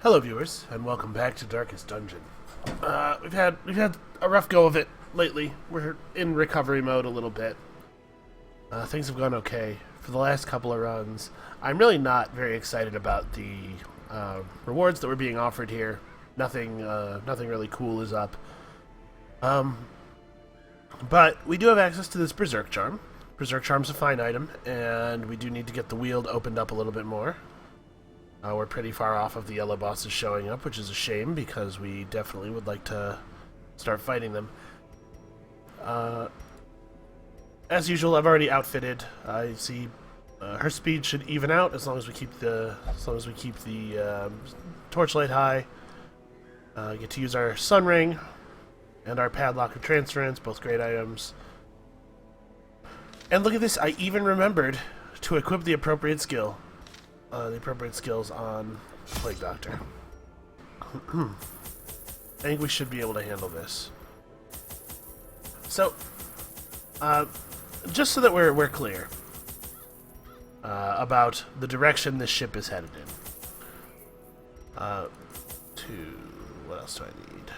Hello, viewers, and welcome back to Darkest Dungeon. We've had a rough go of it lately. We're in recovery mode a little bit. Things have gone okay for the last couple of runs. I'm really not very excited about the rewards that were being offered here. Nothing really cool is up. But we do have access to this Berserk Charm. Berserk Charm's a fine item, and we do need to get the Weald opened up a little bit more. We're pretty far off of the yellow bosses showing up, which is a shame because we definitely would like to start fighting them. As usual, I've already outfitted. I see her speed should even out as long as we keep the torchlight high. Get to use our Sun Ring and our Padlock of Transference, both great items. And look at this! I even remembered to equip the appropriate skill. The appropriate skills on Plague Doctor. I think we should be able to handle this. So, just so that we're clear about the direction this ship is headed in. What else do I need?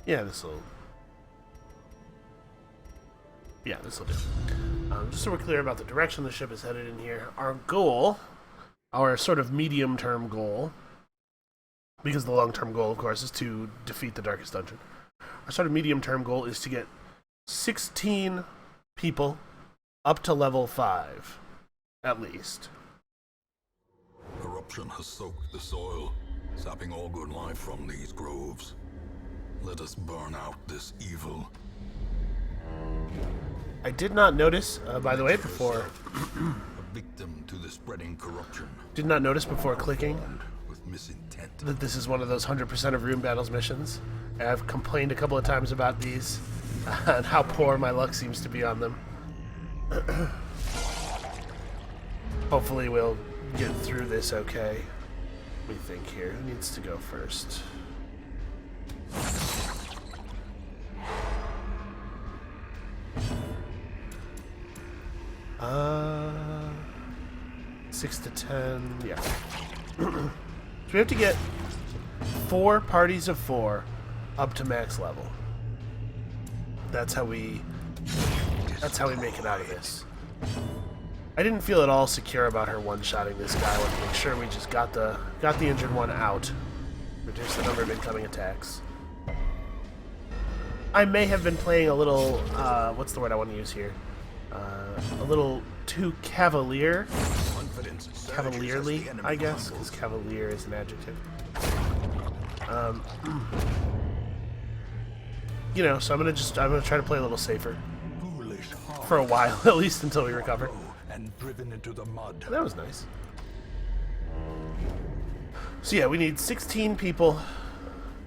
Yeah, this'll do. Just so we're clear about the direction the ship is headed in here, our goal, our sort of medium-term goal, because the long-term goal, of course, is to defeat the Darkest Dungeon. Our sort of medium-term goal is to get 16 people up to level 5, at least. Corruption has soaked the soil, sapping all good life from these groves. Let us burn out this evil. I did not notice, by the way, before... a victim to the spreading corruption. Did not notice before clicking with misintent. that this is one of those 100% of Rune Battles missions. I've complained a couple of times about these and how poor my luck seems to be on them. Hopefully we'll get through this okay. Let me think here. Who needs to go first? 6 to 10, yeah. So we have to get 4 parties of 4 up to max level. That's how we make it out of this. I didn't feel at all secure about her one-shotting this guy. I wanted to make sure we just got the injured one out. Reduce the number of incoming attacks. I may have been playing a little, what's the word I want to use here? A little too cavalierly, I guess, because cavalier is an adjective. You know, so I'm gonna try to play a little safer for a while, at least until we recover. And driven into the mud. That was nice. So yeah, we need 16 people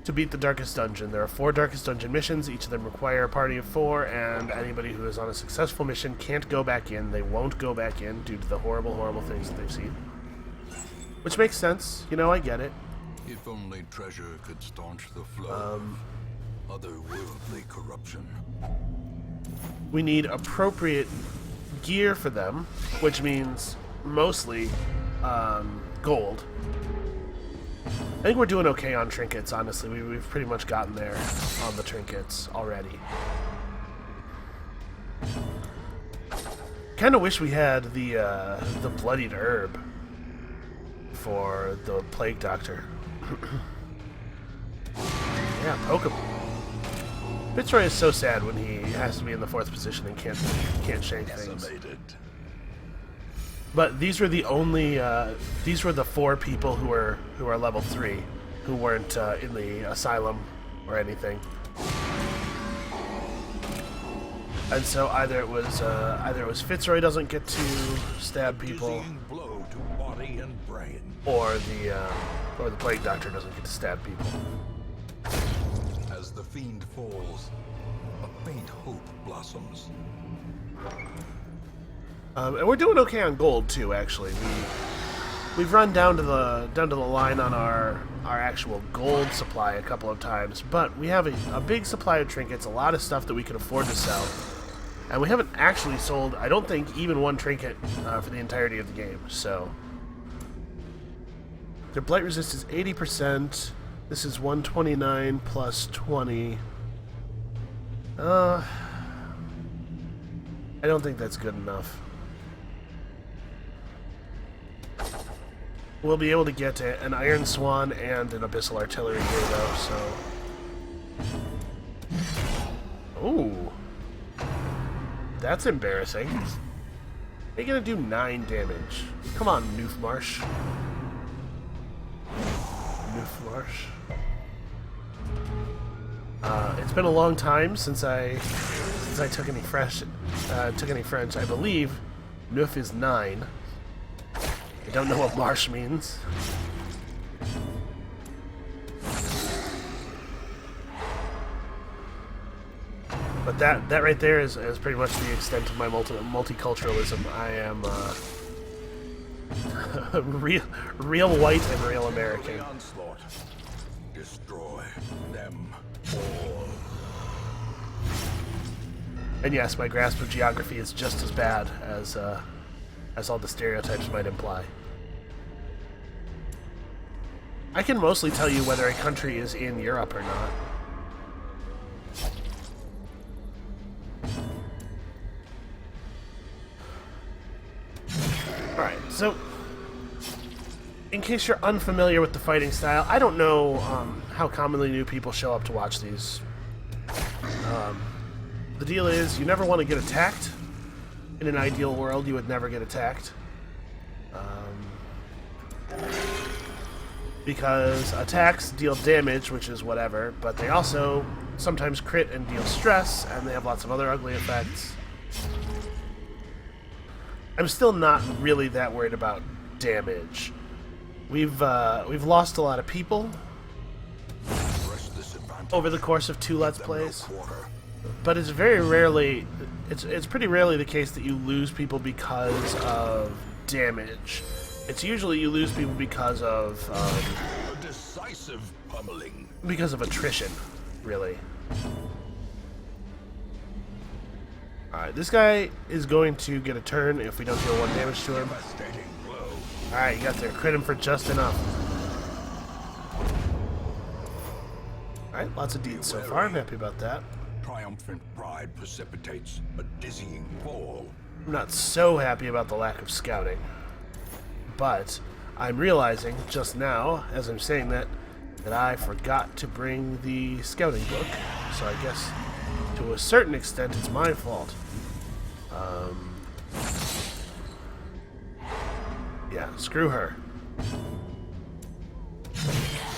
to beat the Darkest Dungeon. There are 4 Darkest Dungeon missions. Each of them require a party of 4, and anybody who is on a successful mission can't go back in. They won't go back in due to the horrible, horrible things that they've seen. Which makes sense. You know, I get it. If only treasure could staunch the flow of otherworldly corruption. We need appropriate gear for them, which means mostly gold. I think we're doing okay on trinkets, honestly. We've pretty much gotten there on the trinkets already. Kind of wish we had the bloodied herb for the Plague Doctor. Yeah, poke him. Fitzroy is so sad when he has to be in the 4th position and can't shank things. But these were the only, these were the 4 people who are level 3, who weren't in the asylum or anything. And so either it was Fitzroy doesn't get to stab people, or the Plague Doctor doesn't get to stab people. As the fiend falls, a faint hope blossoms. And we're doing okay on gold too. Actually, we've run down to the line on our actual gold supply a couple of times, but we have a big supply of trinkets, a lot of stuff that we can afford to sell. And we haven't actually sold, I don't think, even one trinket for the entirety of the game, so... Their blight resist is 80%. This is 129 plus 20. I don't think that's good enough. We'll be able to get an Iron Swan and an Abyssal Artillery here, though, so... Ooh. That's embarrassing. They're gonna do 9 damage. Come on, Noofmarsh. Noofmarsh. It's been a long time since I took any French. I believe Noof is 9. I don't know what marsh means. But that right there is pretty much the extent of my multiculturalism. I am real white and real American. Onslaught. Destroy them all. And yes, my grasp of geography is just as bad as all the stereotypes might imply. I can mostly tell you whether a country is in Europe or not. Alright, so in case you're unfamiliar with the fighting style, I don't know how commonly new people show up to watch these. The deal is, you never want to get attacked. In an ideal world, you would never get attacked. Because attacks deal damage, which is whatever, but they also sometimes crit and deal stress, and they have lots of other ugly effects. I'm still not really that worried about damage. We've lost a lot of people over the course of 2 Let's Plays, but it's very rarely, it's pretty rarely the case that you lose people because of damage. It's usually you lose people because of A decisive pummeling. because of attrition, really. Alright, this guy is going to get a turn if we don't deal 1 damage to him. Devastating blow. Alright, you got there. Crit him for just enough. Alright, lots of deeds so far. I'm happy about that. Triumphant pride precipitates a dizzying fall. I'm not so happy about the lack of scouting. But I'm realizing just now, as I'm saying that I forgot to bring the scouting book. So I guess to a certain extent it's my fault. Yeah, screw her.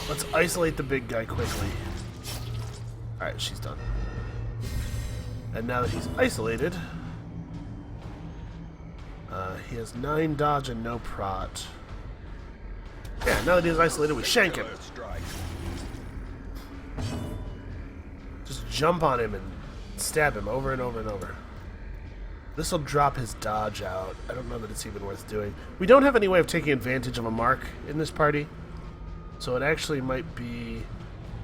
Let's isolate the big guy quickly. Alright, she's done. And now that he's isolated, he has 9 dodge and no prot. Yeah, now that he's isolated, we shank him. Strike. Just jump on him and stab him over and over and over. This will drop his dodge out. I don't know that it's even worth doing. We don't have any way of taking advantage of a mark in this party, so it actually might be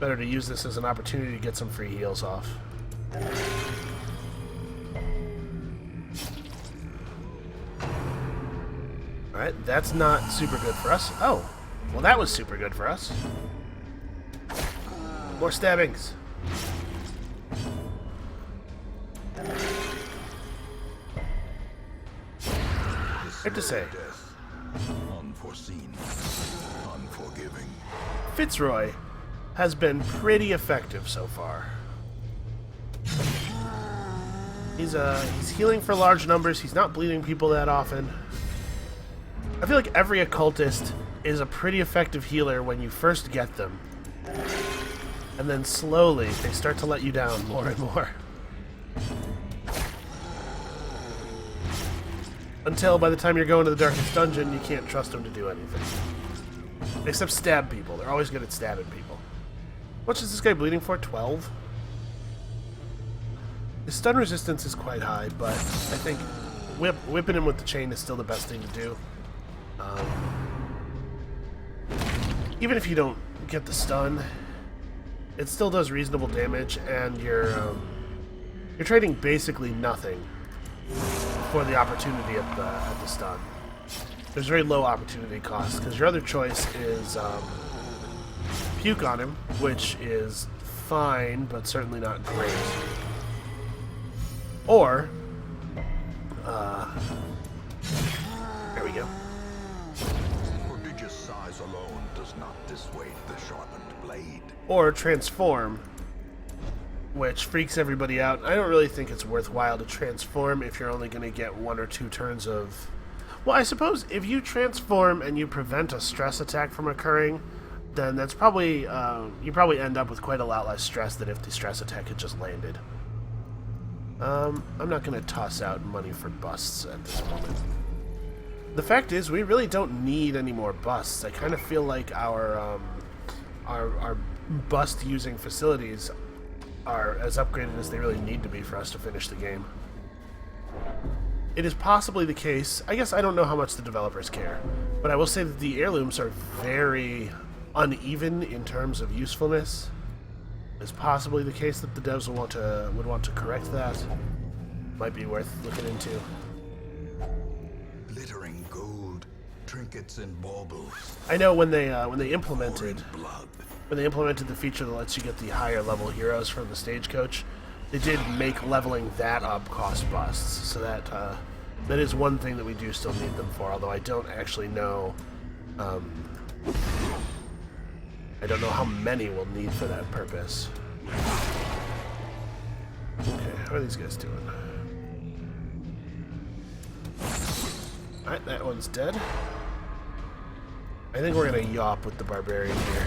better to use this as an opportunity to get some free heals off. Alright, that's not super good for us. Oh, well that was super good for us. More stabbings. I have to say, Death. Unforeseen. Unforgiving. Fitzroy has been pretty effective so far. He's healing for large numbers. He's not bleeding people that often. I feel like every occultist is a pretty effective healer when you first get them. And then slowly they start to let you down more and more. Until by the time you're going to the Darkest Dungeon, you can't trust them to do anything. Except stab people. They're always good at stabbing people. What is this guy bleeding for? 12? His stun resistance is quite high, but I think whipping him with the chain is still the best thing to do. Even if you don't get the stun, it still does reasonable damage, and You're trading basically nothing for the opportunity at the stun. There's very low opportunity cost, because your other choice is puke on him, which is fine, but certainly not great. Or, there we go. Prodigious size alone does not dissuade the sharpened blade. Or transform, which freaks everybody out. I don't really think it's worthwhile to transform if you're only going to get 1 or 2 turns of... Well, I suppose if you transform and you prevent a stress attack from occurring, then that's probably... you probably end up with quite a lot less stress than if the stress attack had just landed. I'm not going to toss out money for busts at this moment. The fact is, we really don't need any more busts. I kind of feel like our bust-using facilities are as upgraded as they really need to be for us to finish the game. It is possibly the case, I guess I don't know how much the developers care, but I will say that the heirlooms are very uneven in terms of usefulness. It's possibly the case that the devs would want to correct that. Might be worth looking into. Glittering gold, trinkets and baubles. I know when they implemented Blood. when they implemented the feature that lets you get the higher level heroes from the stagecoach, they did make leveling that up cost busts. So that is one thing that we do still need them for. Although I don't actually know. I don't know how many we'll need for that purpose. Okay, how are these guys doing? Alright, that one's dead. I think we're gonna yop with the barbarian here.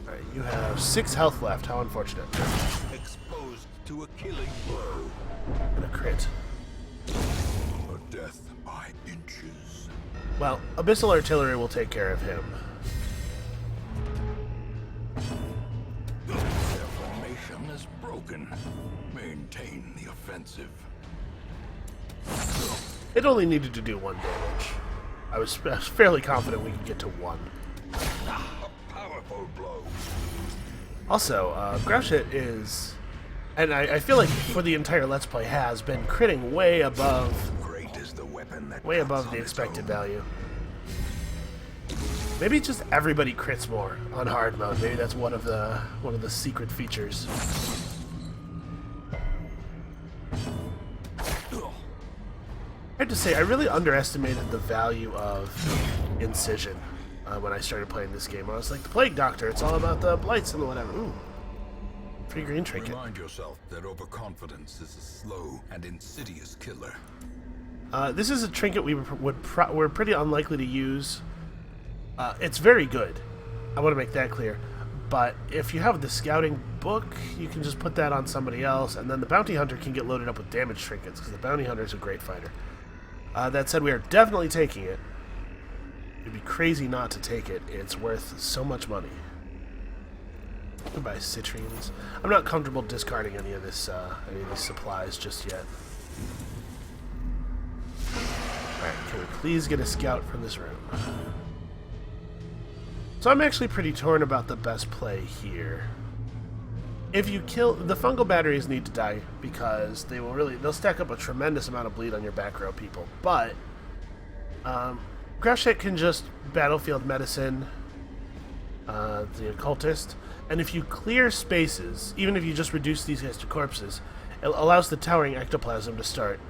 Alright, you have 6 health left. How unfortunate. Exposed to a killing blow. And a crit. A death by inches. Well, Abyssal Artillery will take care of him. Their formation is broken. Maintain the offensive. It only needed to do 1 damage. I was fairly confident we could get to 1. A powerful blow. Also, Grauschet is... And I feel like for the entire Let's Play has been critting way above... Great is the weapon that way cuts above on the its expected own. value. Maybe just everybody crits more on hard mode. Maybe that's one of the secret features. I have to say, I really underestimated the value of Incision when I started playing this game. I was like, the Plague Doctor, it's all about the blights and whatever. Ooh, free green trinket. Remind yourself that overconfidence is a slow and insidious killer. This is a trinket we're pretty unlikely to use. It's very good. I want to make that clear. But if you have the scouting book, you can just put that on somebody else, and then the bounty hunter can get loaded up with damage trinkets, because the bounty hunter is a great fighter. That said, we are definitely taking it. It'd be crazy not to take it. It's worth so much money. Goodbye, citrines. I'm not comfortable discarding any of these supplies just yet. Alright, can we please get a scout from this room? So I'm actually pretty torn about the best play here. If you kill... The fungal batteries need to die because they'll stack up a tremendous amount of bleed on your back row people. But Grauschet can just battlefield medicine the occultist, and if you clear spaces, even if you just reduce these guys to corpses, it allows the towering ectoplasm to start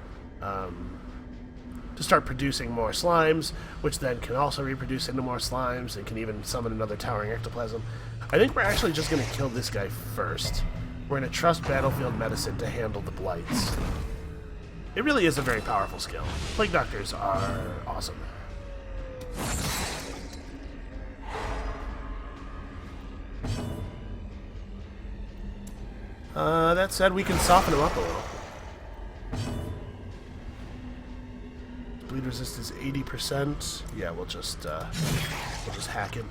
producing more slimes, which then can also reproduce into more slimes and can even summon another towering ectoplasm. I think we're actually just going to kill this guy first. We're going to trust battlefield medicine to handle the blights. It really is a very powerful skill. Plague Doctors are awesome. That said, we can soften him up a little. Bleed resist is 80%. Yeah, we'll just hack him.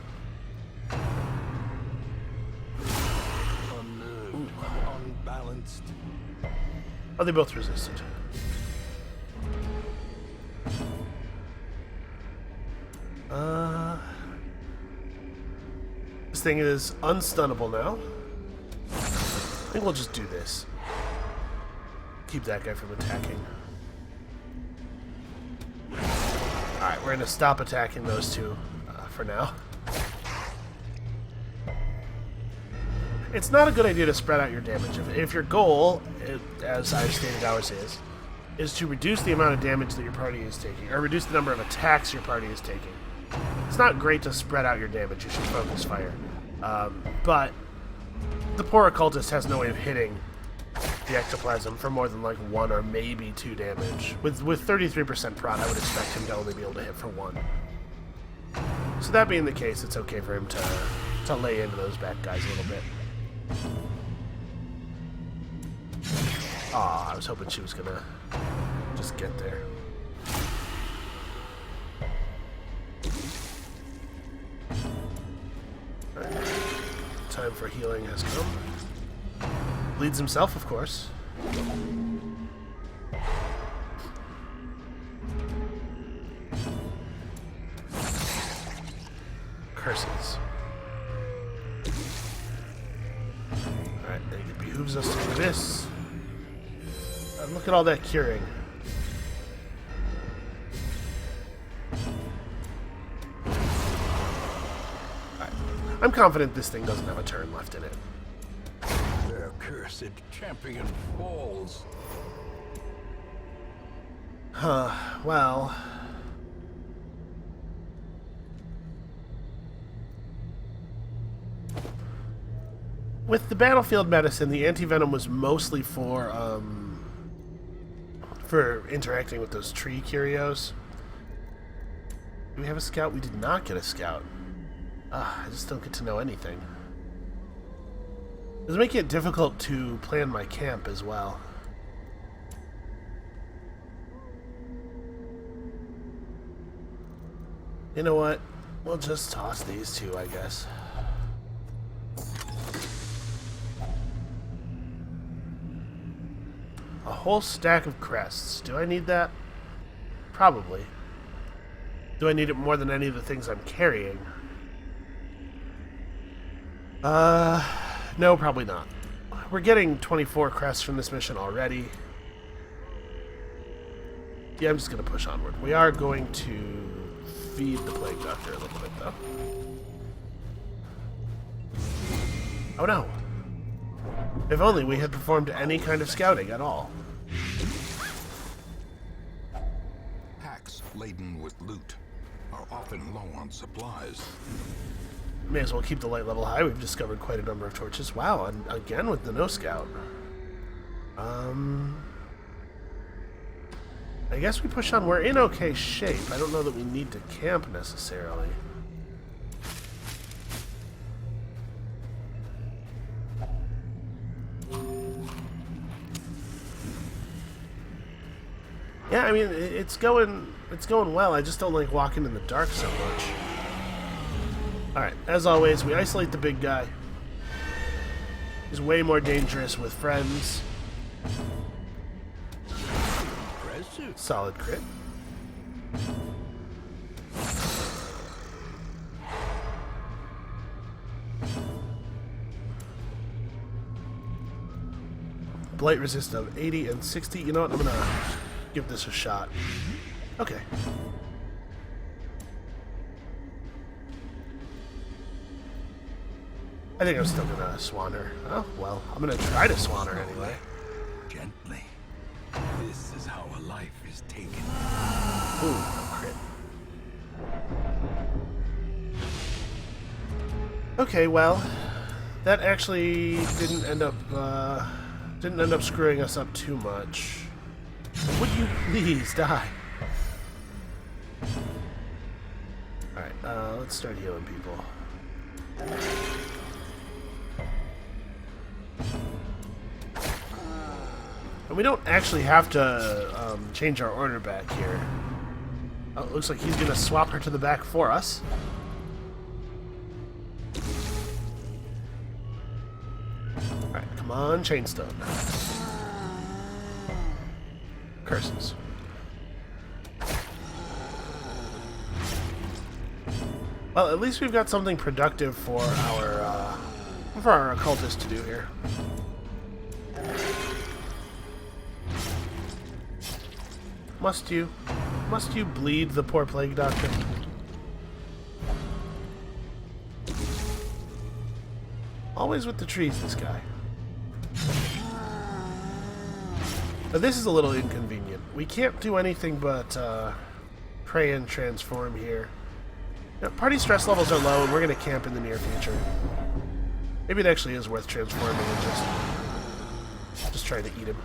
Unnerved, unbalanced. Oh, they both resisted. This thing is unstunnable now. think we'll just do this. Keep that guy from attacking. Alright, we're going to stop attacking those two for now. It's not a good idea to spread out your damage. If your goal, as I've stated ours is to reduce the amount of damage that your party is taking, or reduce the number of attacks your party is taking, it's not great to spread out your damage. You should focus fire. But the poor occultist has no way of hitting the ectoplasm for more than like 1 or maybe 2 damage. With 33% prot, I would expect him to only be able to hit for 1. So that being the case, it's okay for him to lay into those bad guys a little bit. Aw, I was hoping she was gonna just get there. Right. Time for healing has come. Bleeds himself, of course. Curses. Alright, it behooves us to do this. Look at all that curing. Alright. I'm confident this thing doesn't have a turn left in it. Their cursed champion falls. Well... With the battlefield medicine, the anti-venom was mostly for interacting with those tree curios. Do we have a scout? We did not get a scout. I just don't get to know anything. It's making it difficult to plan my camp as well. You know what? We'll just toss these two, I guess. A whole stack of crests. Do I need that? Probably. Do I need it more than any of the things I'm carrying? No, probably not. We're getting 24 crests from this mission already. Yeah, I'm just going to push onward. We are going to feed the Plague Doctor a little bit, though. Oh no! If only we had performed any kind of scouting at all. Packs laden with loot are often low on supplies. May as well keep the light level high. We've discovered quite a number of torches. Wow, and again with the no scout. I guess we push on. We're in okay shape. I don't know that we need to camp necessarily. Yeah, I mean, it's going well. I just don't like walking in the dark so much. Alright, as always, we isolate the big guy. He's way more dangerous with friends. Solid crit. Blight resist of 80 and 60. You know what? I'm gonna give this a shot. Okay. I think I'm still gonna swan her. Oh, well, I'm gonna try to swan her anyway. Gently. This is how a life is taken. Ooh, crit. Okay, well, that actually didn't end up screwing us up too much. Would you please die? Alright, let's start healing people. And we don't actually have to change our order back here. Oh, it looks like he's going to swap her to the back for us. Alright, come on, Chainstone. Curses. Well, at least we've got something productive for our occultist to do here. Must you? Must you bleed the poor plague doctor? Always with the trees, this guy. But this is a little inconvenient. We can't do anything but pray and transform here. Now, party stress levels are low, and we're going to camp in the near future. Maybe it actually is worth transforming and just trying to eat him.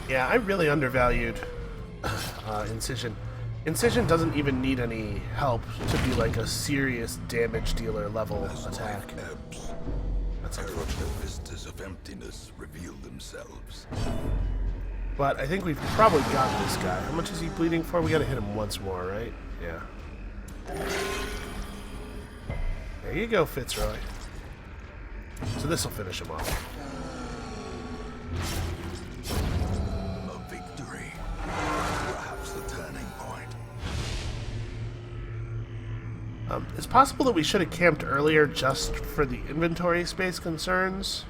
Yeah, I really undervalued Incision. Incision doesn't even need any help to be like a serious damage dealer level attack. That's unfortunate. Vistas of emptiness reveal themselves. But I think we've probably got this guy. How much is he bleeding for? We gotta hit him once more, right? Yeah. There you go, Fitzroy. So this will finish him off. A victory. Perhaps the turning point. It's possible that we should have camped earlier just for the inventory space concerns.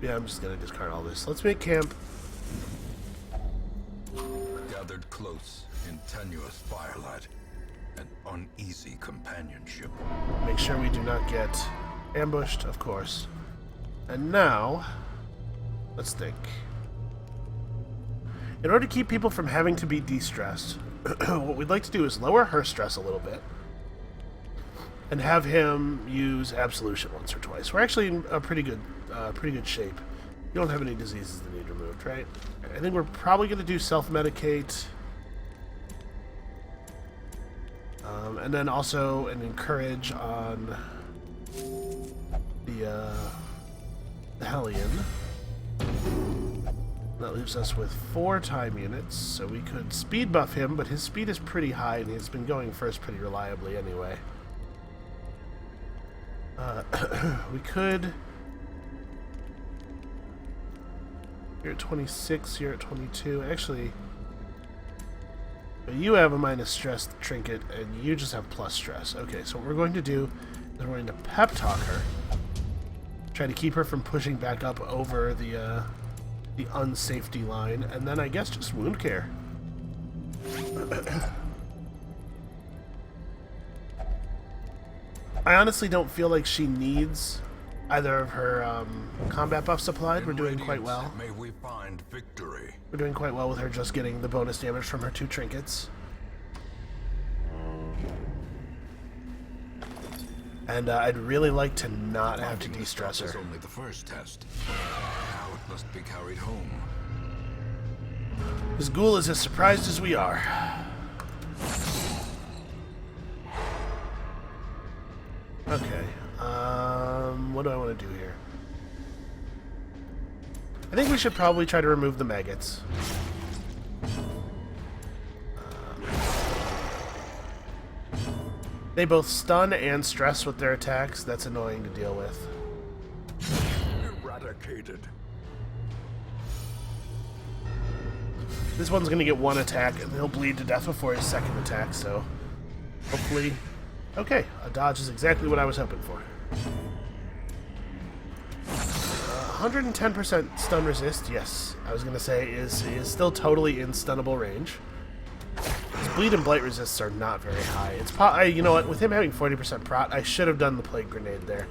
Yeah, I'm just gonna discard all this. Let's make camp. Gathered close in tenuous firelight, an uneasy companionship. Make sure we do not get ambushed, of course. And now, let's think. In order to keep people from having to be de-stressed, what we'd like to do is lower her stress a little bit and have him use Absolution once or twice. We're actually in a pretty good shape. You don't have any diseases that need removed, right? I think we're probably going to do self-medicate. And then also an encourage on the Hellion. That leaves us with 4 time units, so we could speed buff him, but his speed is pretty high, and he's been going first pretty reliably anyway. We could... You're at 26, you're at 22. Actually, you have a minus stress trinket, and you just have plus stress. Okay, so what we're going to do is we're going to pep talk her. Try to keep her from pushing back up over the unsafety line, and then I guess just wound care. I honestly don't feel like she needs either of her combat buffs applied. We're doing quite well. May we find victory. We're doing quite well with her just getting the bonus damage from her 2 trinkets. And I'd really like to not have to de-stress This is her. only the first test. Now it must be carried home. This ghoul is as surprised as we are. Okay. What do I want to do here? I think we should probably try to remove the maggots. They both stun and stress with their attacks. That's annoying to deal with. Eradicated. This one's going to get 1 attack, and he'll bleed to death before his 2nd attack, so hopefully... Okay, a dodge is exactly what I was hoping for. 110% stun resist, yes. I was going to say is still totally in stunnable range. His bleed and blight resists are not very high. It's you know what? With him having 40% prot, I should have done the plague grenade there.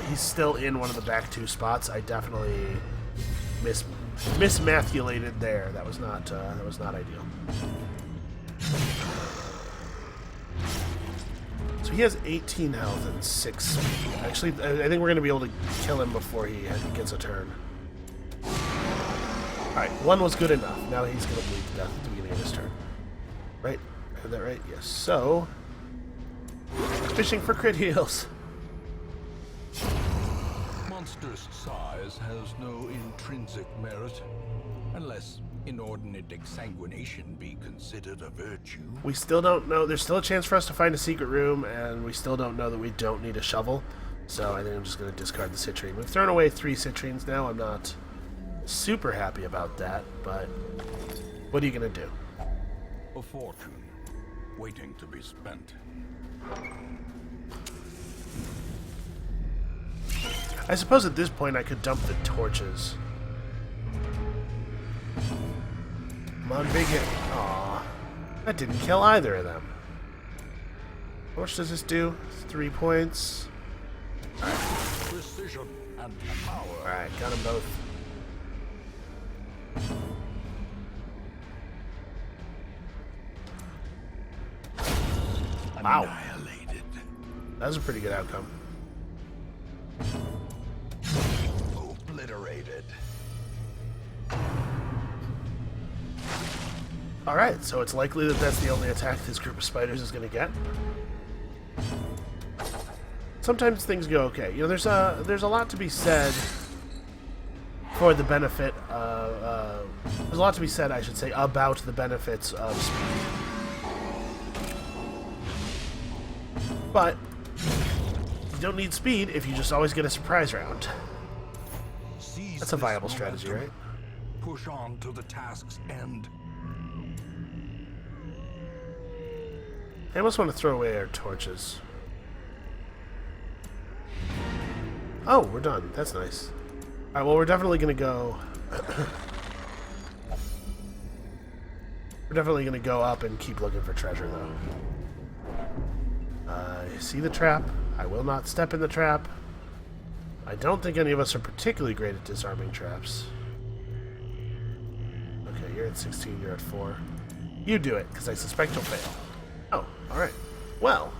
He's still in one of the back 2 spots. I definitely mismathulated there. That was not ideal. So he has 18 health and 6 speed. Actually, I think we're going to be able to kill him before he gets a turn. Alright, 1 was good enough. Now he's going to bleed to death at the beginning of his turn. Right? I heard that right? Yes. So, fishing for crit heals. Monstrous size has no intrinsic merit, unless inordinate exsanguination be considered a virtue. We still don't know. There's still a chance for us to find a secret room, and we still don't know that we don't need a shovel. So I think I'm just going to discard the citrine. We've thrown away 3 citrines now. I'm not super happy about that, but what are you going to do? A fortune. waiting to be spent. I suppose at this point I could dump the torches. Come on, big hit. Aw. That didn't kill either of them. How much does this do? 3 points. Precision and power. Alright, got them both. Wow. Annihilated. That was a pretty good outcome. Obliterated. Alright, so it's likely that that's the only attack this group of spiders is going to get. Sometimes things go okay. You know, there's a lot to be said for the benefit of... there's a lot to be said, I should say, about the benefits of speed. But you don't need speed if you just always get a surprise round. Seize That's a viable this strategy, momentum. right? Push on to the task's end. I almost want to throw away our torches. Oh, we're done. That's nice. Alright, well, we're definitely going to go... we're definitely going to go up and keep looking for treasure, though. I see the trap. I will not step in the trap. I don't think any of us are particularly great at disarming traps. Okay, you're at 16, you're at 4. You do it, because I suspect you'll fail. Oh, alright. Well,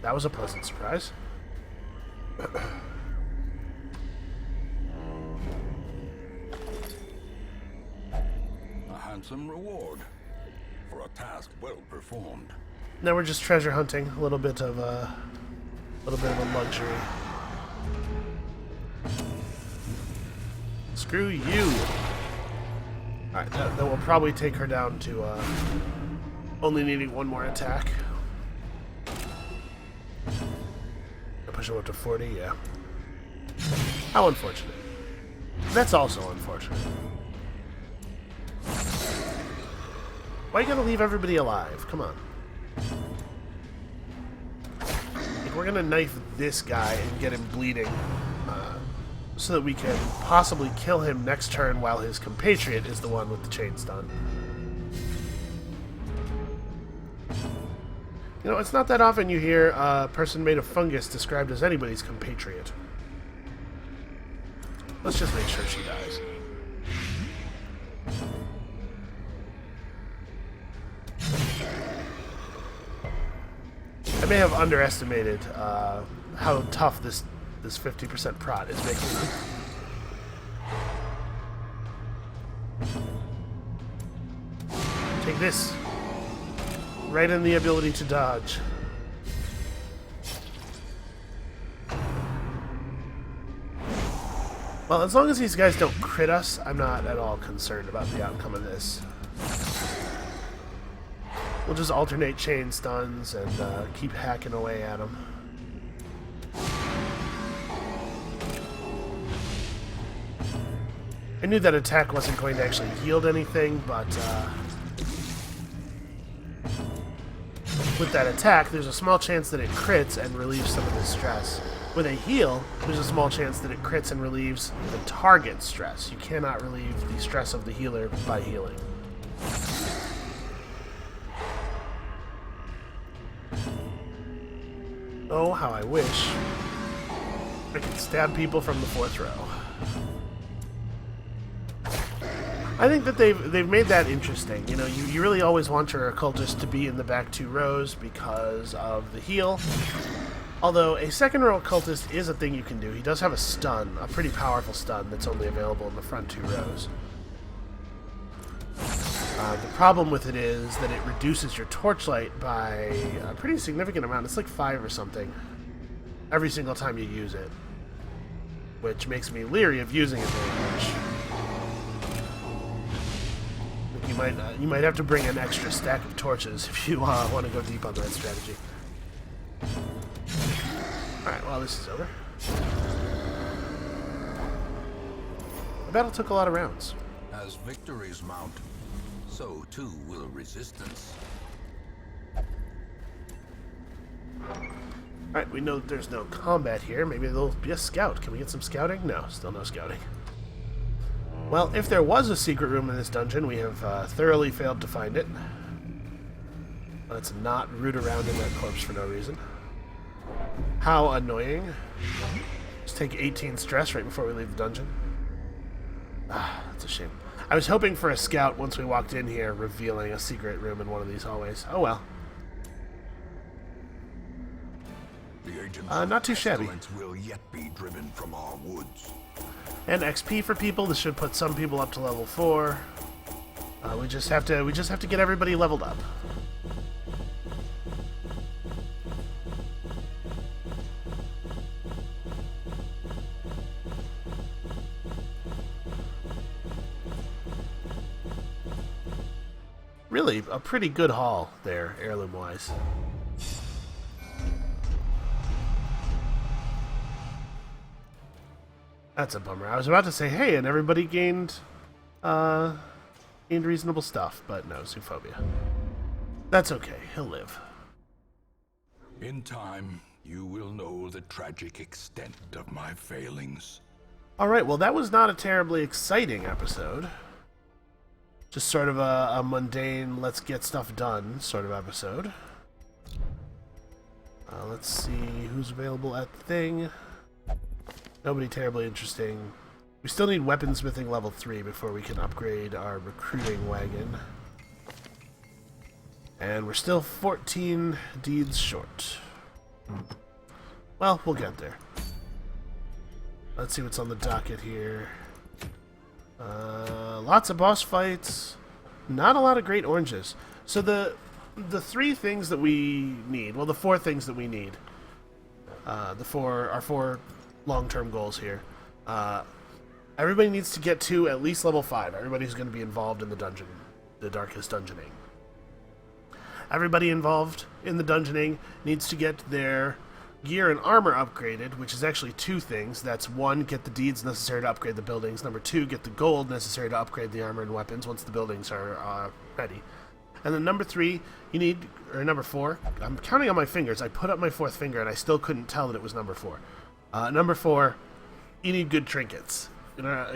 that was a pleasant surprise. A handsome reward for a task well performed. Now we're just treasure hunting. A little bit of a luxury. Screw you. Alright, that will probably take her down to only needing one more attack. Push him up to 40, yeah. How unfortunate. That's also unfortunate. Why you gotta leave everybody alive? Come on. Like, we're gonna knife this guy and get him bleeding so that we can possibly kill him next turn while his compatriot is the one with the chain stun. You know, it's not that often you hear a person made of fungus described as anybody's compatriot. Let's just make sure she dies. I may have underestimated how tough this 50% prot is making me. Take this. Right in the ability to dodge. Well, as long as these guys don't crit us, I'm not at all concerned about the outcome of this. We'll just alternate chain stuns and keep hacking away at them. I knew that attack wasn't going to actually yield anything, but with that attack, there's a small chance that it crits and relieves some of the stress. With a heal, there's a small chance that it crits and relieves the target stress. You cannot relieve the stress of the healer by healing. Oh, how I wish I could stab people from the 4th row. I think that they've made that interesting. You know, you really always want your occultist to be in the back 2 rows because of the heal. Although a 2nd row occultist is a thing you can do. He does have a stun, a pretty powerful stun that's only available in the front 2 rows. The problem with it is that it reduces your torchlight by a pretty significant amount. It's like 5 or something every single time you use it, which makes me leery of using it very much. You might have to bring an extra stack of torches if you want to go deep on that strategy. Alright, well, this is over. The battle took a lot of rounds. As victories mount, so too will resistance. Alright, we know that there's no combat here. Maybe there'll be a scout. Can we get some scouting? No, still no scouting. Well, if there was a secret room in this dungeon, we have thoroughly failed to find it. Let's not root around in that corpse for no reason. How annoying. Just take 18 stress right before we leave the dungeon. Ah, that's a shame. I was hoping for a scout once we walked in here, revealing a secret room in one of these hallways. Oh well. The agents Not too shabby. of pestilence will yet be driven from our woods. And XP for people. This should put some people up to level 4. We just have to get everybody leveled up. Really, a pretty good haul there, heirloom-wise. That's a bummer. I was about to say, hey, and everybody gained reasonable stuff, but no, Zoophobia. That's okay. He'll live. In time, you will know the tragic extent of my failings. Alright, well, that was not a terribly exciting episode. Just sort of a mundane, let's get stuff done sort of episode. Let's see who's available at Thing. Nobody terribly interesting. We still need weaponsmithing level 3 before we can upgrade our recruiting wagon. And we're still 14 deeds short. Well, we'll get there. Let's see what's on the docket here. Lots of boss fights. Not a lot of great oranges. So the 3 things that we need, well, the 4 things that we need, our 4 long-term goals here. Everybody needs to get to at least level 5. Everybody who's going to be involved in the dungeon, the Darkest Dungeoning. Everybody involved in the dungeoning needs to get their gear and armor upgraded, which is actually 2 things. That's 1, get the deeds necessary to upgrade the buildings. Number 2, get the gold necessary to upgrade the armor and weapons once the buildings are ready. And then number 3, you need, or number 4, I'm counting on my fingers. I put up my 4th finger and I still couldn't tell that it was number 4. Number 4, you need good trinkets.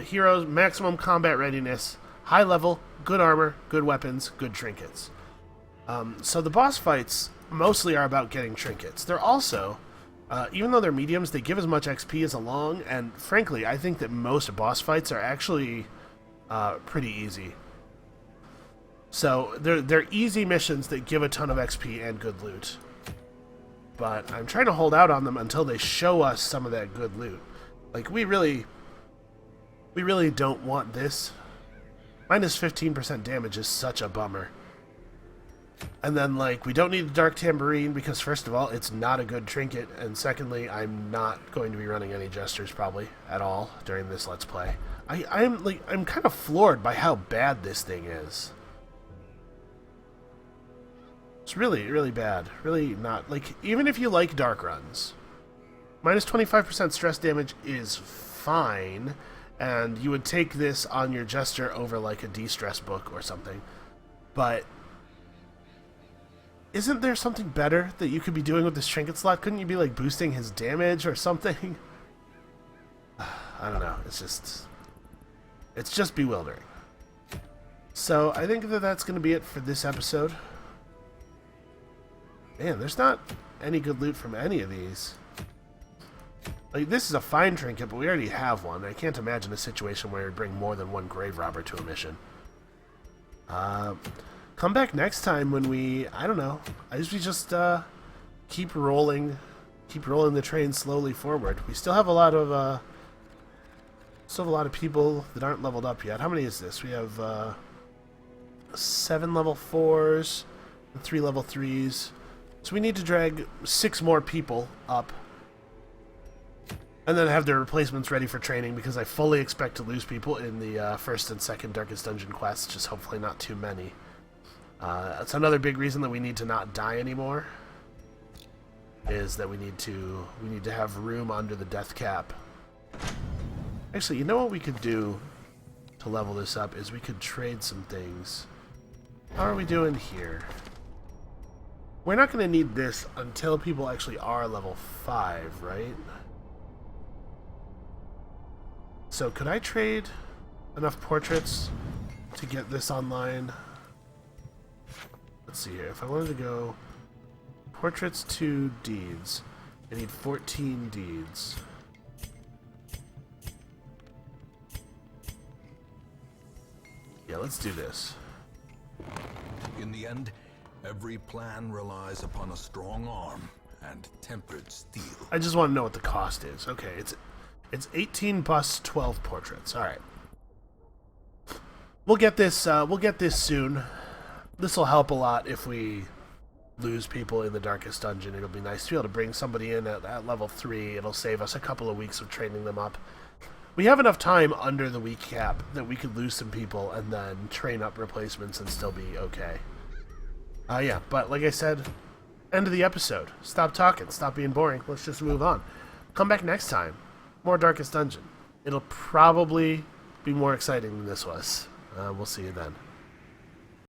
Heroes, maximum combat readiness, high level, good armor, good weapons, good trinkets. So the boss fights mostly are about getting trinkets. They're also, even though they're mediums, they give as much XP as a long, and frankly, I think that most boss fights are actually pretty easy. So they're easy missions that give a ton of XP and good loot. But I'm trying to hold out on them until they show us some of that good loot. Like, we really don't want this. Minus 15% damage is such a bummer. And then, like, we don't need the Dark Tambourine because, first of all, it's not a good trinket. And secondly, I'm not going to be running any Jesters, probably, at all during this Let's Play. I'm kind of floored by how bad this thing is. It's really, really bad. Really not, like, even if you like dark runs, minus 25% stress damage is fine, and you would take this on your Jester over, like, a de-stress book or something. But isn't there something better that you could be doing with this trinket slot? Couldn't you be, like, boosting his damage or something? I don't know. It's just bewildering. So I think that that's going to be it for this episode. Man, there's not any good loot from any of these. Like, this is a fine trinket, but we already have one. I can't imagine a situation where we bring more than 1 grave robber to a mission. Come back next time when we, I don't know, we just keep rolling the train slowly forward. We still have a lot of people that aren't leveled up yet. How many is this? We have 7 level 4s and 3 level 3s. So we need to drag 6 more people up. And then have their replacements ready for training, because I fully expect to lose people in the first and second Darkest Dungeon quests, just hopefully not too many. That's another big reason that we need to not die anymore, is that we need to have room under the death cap. Actually, you know what we could do to level this up is we could trade some things. How are we doing here? We're not going to need this until people actually are level 5, right? So could I trade enough portraits to get this online? Let's see here. If I wanted to go portraits to deeds, I need 14 deeds. Yeah, let's do this. In the end, every plan relies upon a strong arm and tempered steel. I just want to know what the cost is. Okay, it's 18 plus 12 portraits. All right. We'll get this. We'll get this soon. This will help a lot if we lose people in the Darkest Dungeon. It'll be nice to be able to bring somebody in at level 3. It'll save us a couple of weeks of training them up. We have enough time under the week cap that we could lose some people and then train up replacements and still be okay. Yeah, but like I said, end of the episode. Stop talking. Stop being boring. Let's just move on. Come back next time. More Darkest Dungeon. It'll probably be more exciting than this was. We'll see you then.